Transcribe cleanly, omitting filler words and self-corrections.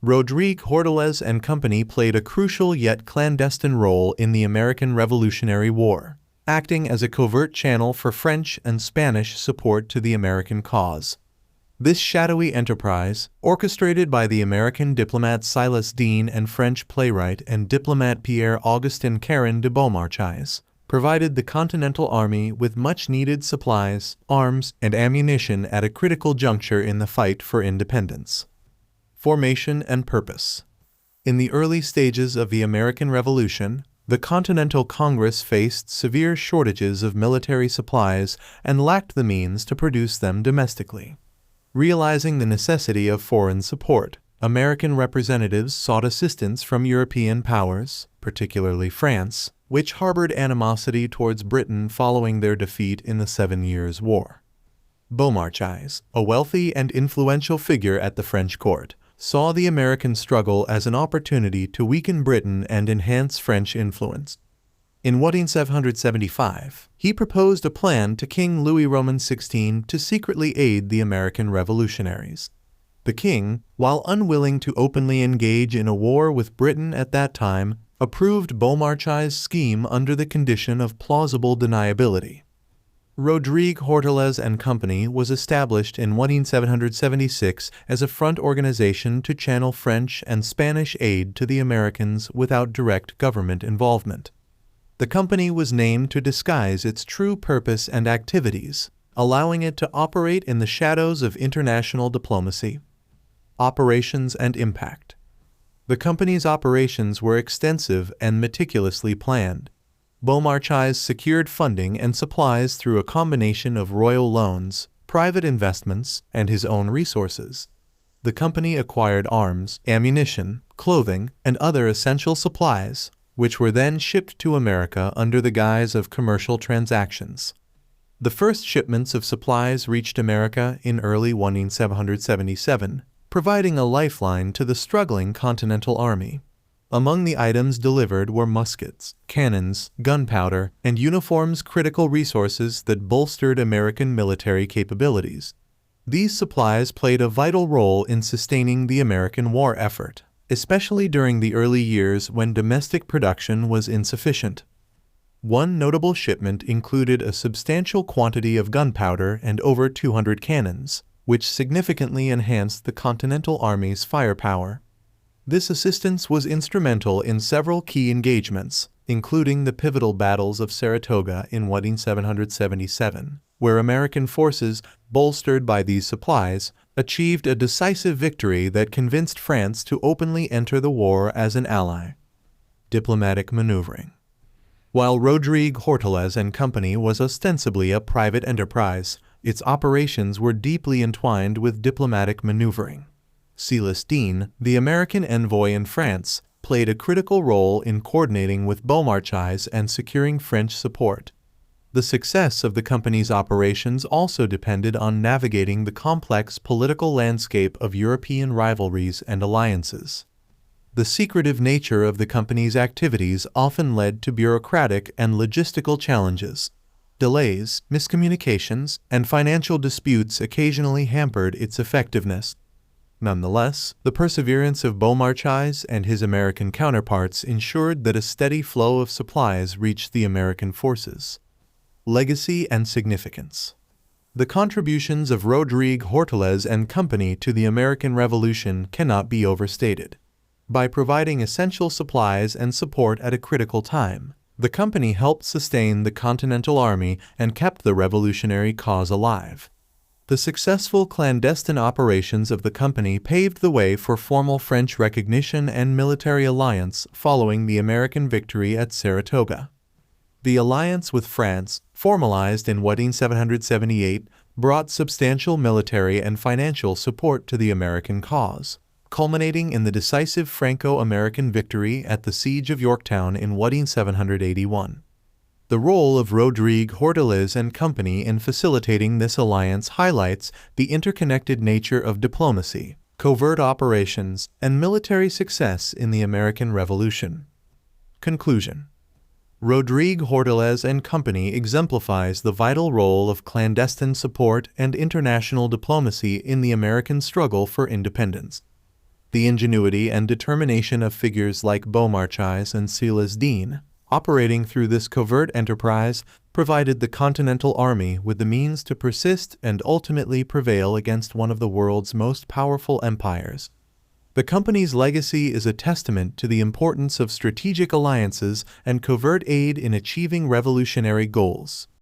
Roderigue Hortalez and Company played a crucial yet clandestine role in the American Revolutionary War, acting as a covert channel for French and Spanish support to the American cause. This shadowy enterprise, orchestrated by the American diplomat Silas Deane and French playwright and diplomat Pierre-Augustin Caron de Beaumarchais, provided the Continental Army with much-needed supplies, arms, and ammunition at a critical juncture in the fight for independence. Formation and purpose. In the early stages of the American Revolution, the Continental Congress faced severe shortages of military supplies and lacked the means to produce them domestically. Realizing the necessity of foreign support, American representatives sought assistance from European powers, particularly France, which harbored animosity towards Britain following their defeat in the 7 Years' War. Beaumarchais, a wealthy and influential figure at the French court, saw the American struggle as an opportunity to weaken Britain and enhance French influence. In 1775, he proposed a plan to King Louis Roman XVI to secretly aid the American revolutionaries. The king, while unwilling to openly engage in a war with Britain at that time, approved Beaumarchais' scheme under the condition of plausible deniability. Roderigue Hortalez and Company was established in 1776 as a front organization to channel French and Spanish aid to the Americans without direct government involvement. The company was named to disguise its true purpose and activities, allowing it to operate in the shadows of international diplomacy. Operations and impact. The company's operations were extensive and meticulously planned. Beaumarchais secured funding and supplies through a combination of royal loans, private investments, and his own resources. The company acquired arms, ammunition, clothing, and other essential supplies, which were then shipped to America under the guise of commercial transactions. The first shipments of supplies reached America in early 1777, providing a lifeline to the struggling Continental Army. Among the items delivered were muskets, cannons, gunpowder, and uniforms, critical resources that bolstered American military capabilities. These supplies played a vital role in sustaining the American war effort, especially during the early years when domestic production was insufficient. One notable shipment included a substantial quantity of gunpowder and over 200 cannons, which significantly enhanced the Continental Army's firepower. This assistance was instrumental in several key engagements, including the pivotal battles of Saratoga in 1777, where American forces, bolstered by these supplies, achieved a decisive victory that convinced France to openly enter the war as an ally. Diplomatic maneuvering. While Roderigue Hortalez and Company was ostensibly a private enterprise, its operations were deeply entwined with diplomatic maneuvering. Silas Deane, the American envoy in France, played a critical role in coordinating with Beaumarchais and securing French support. The success of the company's operations also depended on navigating the complex political landscape of European rivalries and alliances. The secretive nature of the company's activities often led to bureaucratic and logistical challenges. Delays, miscommunications, and financial disputes occasionally hampered its effectiveness. Nonetheless, the perseverance of Beaumarchais and his American counterparts ensured that a steady flow of supplies reached the American forces. Legacy and significance. The contributions of Roderigue Hortalez and Company to the American Revolution cannot be overstated. By providing essential supplies and support at a critical time, the company helped sustain the Continental Army and kept the revolutionary cause alive. The successful clandestine operations of the company paved the way for formal French recognition and military alliance following the American victory at Saratoga. The alliance with France, formalized in 1778, brought substantial military and financial support to the American cause, culminating in the decisive Franco-American victory at the Siege of Yorktown in 1781. The role of Roderigue Hortalez and Company in facilitating this alliance highlights the interconnected nature of diplomacy, covert operations, and military success in the American Revolution. Conclusion. Roderigue Hortalez and Company exemplifies the vital role of clandestine support and international diplomacy in the American struggle for independence. The ingenuity and determination of figures like Beaumarchais and Celestin, operating through this covert enterprise, provided the Continental Army with the means to persist and ultimately prevail against one of the world's most powerful empires. The company's legacy is a testament to the importance of strategic alliances and covert aid in achieving revolutionary goals.